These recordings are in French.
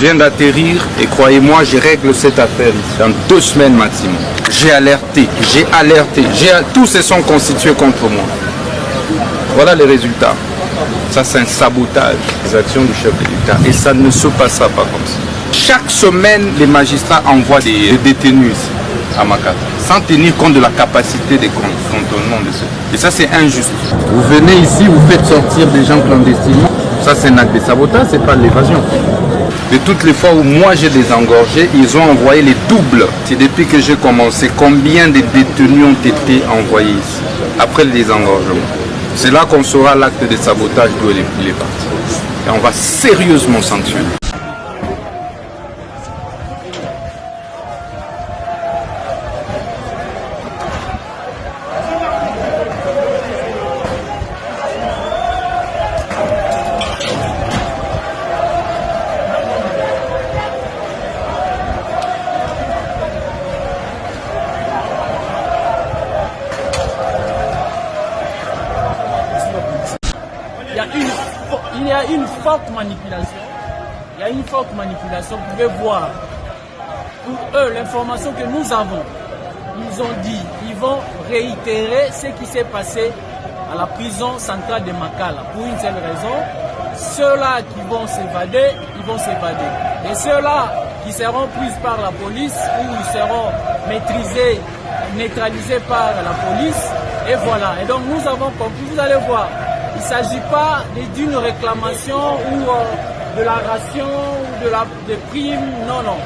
viens d'atterrir et croyez-moi, je règle cette affaire ici dans 2 semaines maximum. J'ai alerté, tous se sont constitués contre moi. Voilà les résultats. Ça, c'est un sabotage des actions du chef de l'État et ça ne se passera pas comme ça. Chaque semaine, les magistrats envoient des détenus ici à Makata, sans tenir compte de la capacité de contournement de ceux. Et ça, c'est injuste. Vous venez ici, vous faites sortir des gens clandestinement. Ça, c'est un acte de sabotage, c'est pas de l'évasion. De toutes les fois où moi j'ai désengorgé, ils ont envoyé les doubles. C'est depuis que j'ai commencé, combien de détenus ont été envoyés ici, après le désengorgement. C'est là qu'on saura l'acte de sabotage d'où il est parti. Et on va sérieusement sanctionner. Il y a une forte manipulation. Il y a une forte manipulation. Vous pouvez voir, pour eux, l'information que nous avons, ils ont dit, ils vont réitérer ce qui s'est passé à la prison centrale de Makala. Pour une seule raison, ceux-là qui vont s'évader, ils vont s'évader. Et ceux-là qui seront pris par la police ou ils seront maîtrisés, neutralisés par la police, et voilà. Et donc nous avons compris, vous allez voir, il ne s'agit pas d'une réclamation ou de la ration ou de primes, non, non.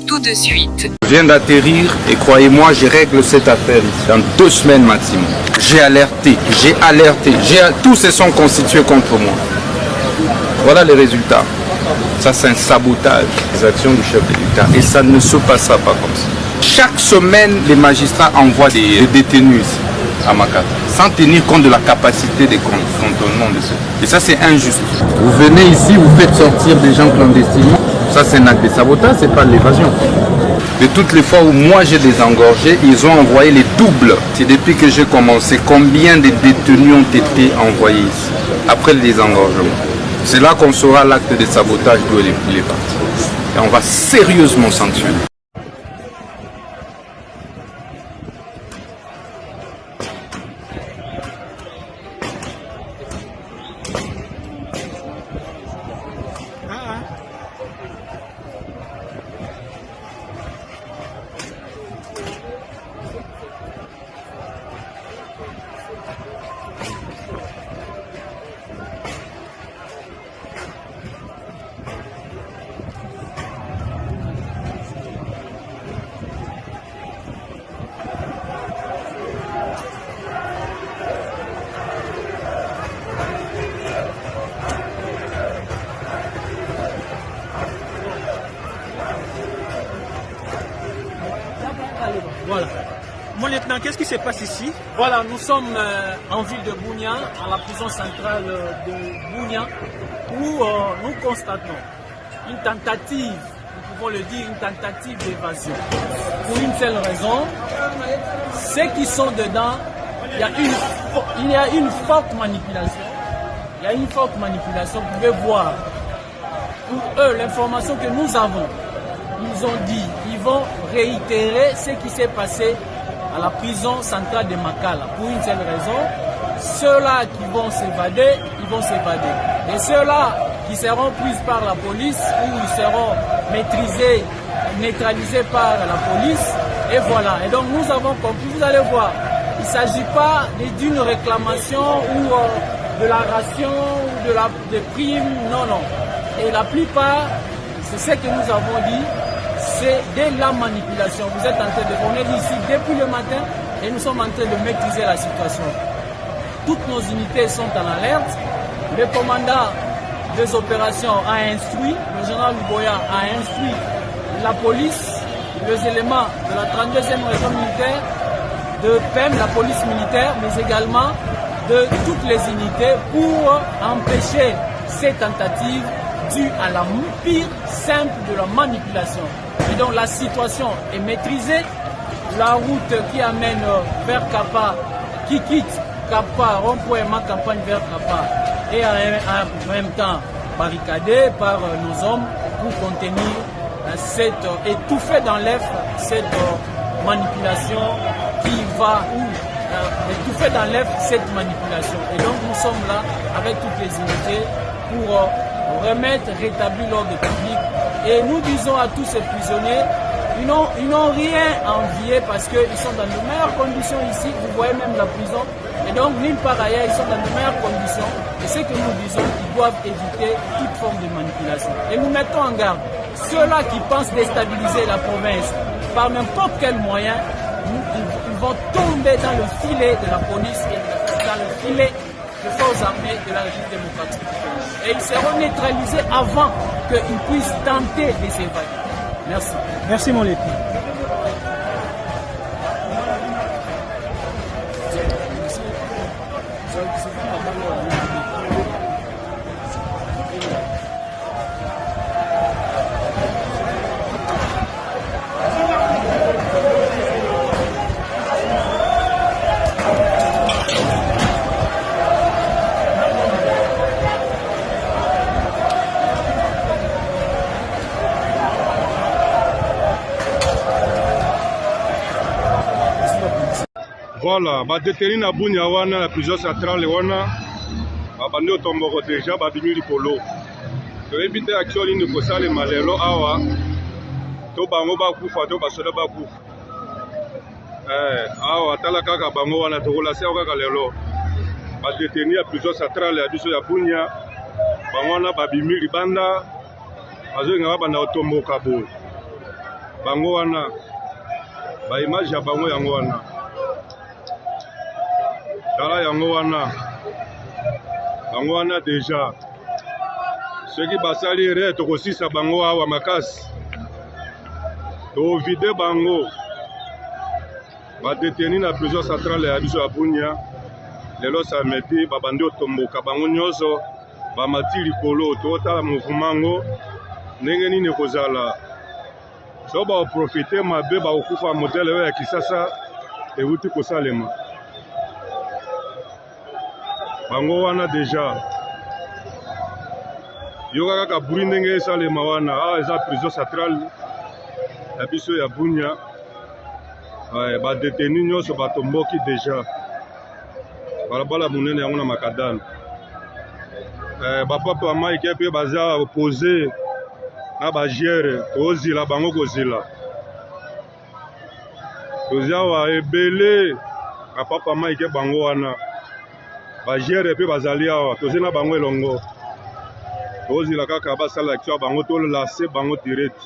Tout de suite. Je viens d'atterrir et croyez-moi, je règle cette affaire ici dans 2 semaines maximum. J'ai alerté, tous se sont constitués contre moi. Voilà les résultats. Ça, c'est un sabotage des actions du chef de l'État et ça ne se passera pas comme ça. Chaque semaine, les magistrats envoient des détenus ici à Makata, sans tenir compte de la capacité de contournement de ceux. Et ça, c'est injuste. Vous venez ici, vous faites sortir des gens clandestinement. Ça, c'est un acte de sabotage, c'est pas de l'évasion. De toutes les fois où moi j'ai désengorgé, ils ont envoyé les doubles. C'est depuis que j'ai commencé, combien de détenus ont été envoyés ici, après le désengorgement. C'est là qu'on saura l'acte de sabotage d'où il est parti. Et on va sérieusement sanctionner. Voilà. Mon lieutenant, qu'est-ce qui se passe ici? Voilà, nous sommes en ville de Bunia, à la prison centrale de Bunia, où nous constatons une tentative, nous pouvons le dire, une tentative d'évasion. Pour une seule raison, ceux qui sont dedans, il y a une forte manipulation. Il y a une forte manipulation, vous pouvez voir. Pour eux, l'information que nous avons, ils ont dit, ils vont réitérer ce qui s'est passé à la prison centrale de Makala. Pour une seule raison, ceux-là qui vont s'évader, ils vont s'évader. Et ceux-là qui seront pris par la police ou ils seront maîtrisés, neutralisés par la police, et voilà. Et donc nous avons compris, vous allez voir, il ne s'agit pas d'une réclamation ou de la ration ou de primes, non, non. Et la plupart, c'est ce que nous avons dit, c'est de la manipulation. Vous êtes en train de venir ici depuis le matin et nous sommes en train de maîtriser la situation. Toutes nos unités sont en alerte. Le commandant des opérations a instruit, le général Luboya a instruit la police, les éléments de la 32e région militaire, de PEM, la police militaire, mais également de toutes les unités pour empêcher ces tentatives dues à la pire simple de la manipulation. Et donc la situation est maîtrisée. La route qui amène vers Kapa, qui quitte Kapa, rond-point campagne vers Kapa, et en même temps barricadée par nos hommes pour contenir étouffer dans l'œuf cette manipulation qui va étouffer dans l'œuf cette manipulation. Et donc nous sommes là avec toutes les unités pour rétablir l'ordre public. Et nous disons à tous ces prisonniers, ils n'ont rien à envier parce qu'ils sont dans de meilleures conditions ici. Vous voyez même la prison. Et donc, nulle part ailleurs, ils sont dans de meilleures conditions. Et ce que nous disons, ils doivent éviter toute forme de manipulation. Et nous mettons en garde ceux-là qui pensent déstabiliser la province par n'importe quel moyen, ils vont tomber dans le filet de la police et dans le filet des forces armées de la République démocratique. Et ils seront neutralisés avant qu'ils puissent tenter de s'évader. Merci. Merci mon lieutenant. Voilà, détenu na Bunia wana la prison centrale wana bandi otomboko déjà babimi likolo toyebi te action nini kosalema lelo awa to bango bakufa to basoda bakufa awa tala kaka bango wana tokolase awa kaka lelo badetenu ya prison centrale ya biso ya Bunia bango wana babimi libanda bazolinga babanda kotomboka boye bango wana baimage ya bango yango wana tala yango wana déjà soki basali re tokosisa bango awa makasi tovide bango badeteni na prison centrale ya biso ya Bunia lelo samedi babandi otomboka bango nyonso bamati likolo totala mouvement ngo ndenge nini ekozala so baoprofite mabe bakokufa modele oyo ya kisasa euti kosalema bango wana déjà yoka kaka buri ndenge esalema wana awa eza prison centrale ya biso ya Bunia badetenu nyonso batomboki déjà balabala monene yango na makadana bapapa ya mai ke mpe baza opose na bagiere tozila bango kozila tozi awa ebele bapapa ya mai ke bango wana bagiere mpe bazali awa tozi na bango elongo tozila kaka basala action bango tolase bango direct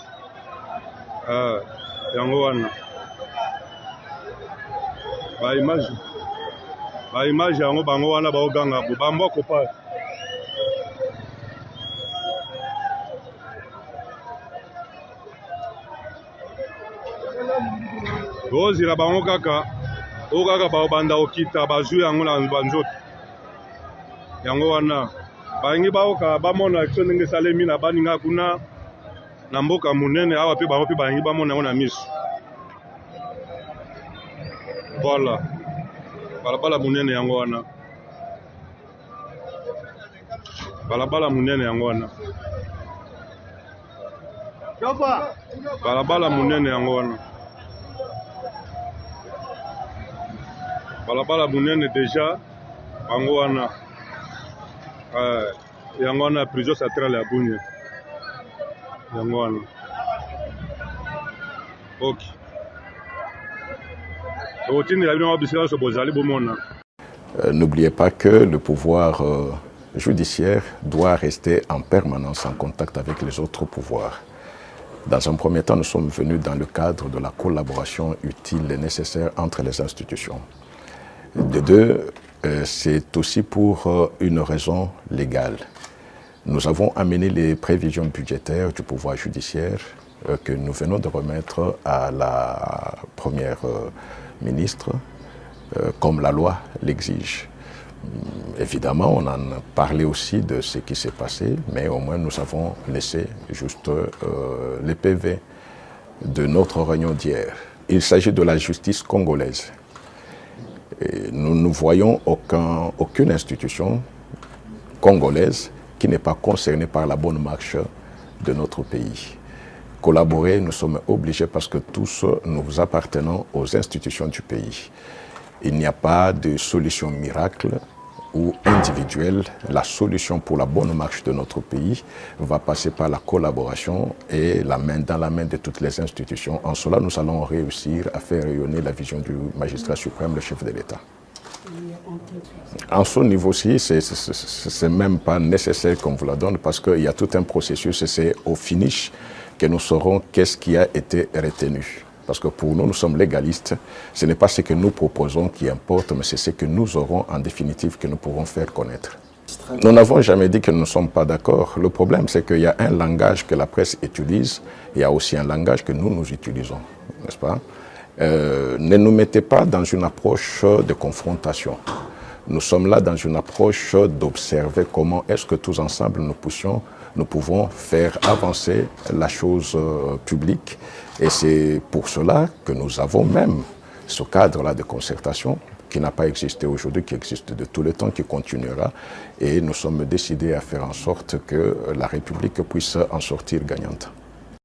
yango wana baimage yango bango wana baoganga bo bamboko pa tozila bango kaka oyo kaka baobanda okita bazwi yango na banzoto yango wana balingi baoka bamona action ndenge esalemi na baninga kuna na mboka monene awa mpe bango mpe balingi bamona yango na miso voilà balabala monene yango wana balabala monene yango wana balabala monene yango wana balabala monene déjà bango wana yango wana prison centrale ya Bunia yango wana ok N'oubliez pas que le pouvoir judiciaire doit rester en permanence en contact avec les autres pouvoirs. Dans un premier temps, nous sommes venus dans le cadre de la collaboration utile et nécessaire entre les institutions. De deux, c'est aussi pour une raison légale. Nous avons amené les prévisions budgétaires du pouvoir judiciaire que nous venons de remettre à la première ministre, comme la loi l'exige. Évidemment, on en a parlé aussi de ce qui s'est passé, mais au moins nous avons laissé juste les PV de notre réunion d'hier. Il s'agit de la justice congolaise. Et nous ne voyons aucune institution congolaise qui n'est pas concernée par la bonne marche de notre pays. Collaborer, nous sommes obligés parce que tous nous appartenons aux institutions du pays. Il n'y a pas de solution miracle ou individuelle. La solution pour la bonne marche de notre pays va passer par la collaboration et la main dans la main de toutes les institutions. En cela, nous allons réussir à faire rayonner la vision du magistrat suprême, le chef de l'État. En ce niveau-ci, c'est même pas nécessaire qu'on vous la donne parce qu'il y a tout un processus et c'est au finish que nous saurons qu'est-ce qui a été retenu. Parce que pour nous, nous sommes légalistes. Ce n'est pas ce que nous proposons qui importe, mais c'est ce que nous aurons en définitive que nous pourrons faire connaître. Nous n'avons jamais dit que nous ne sommes pas d'accord. Le problème, c'est qu'il y a un langage que la presse utilise, il y a aussi un langage que nous utilisons, n'est-ce pas? Ne nous mettez pas dans une approche de confrontation. Nous sommes là dans une approche d'observer comment est-ce que tous ensemble nous pouvons faire avancer la chose publique. Et c'est pour cela que nous avons même ce cadre-là de concertation qui n'a pas existé aujourd'hui, qui existe de tout le temps, qui continuera. Et nous sommes décidés à faire en sorte que la République puisse en sortir gagnante.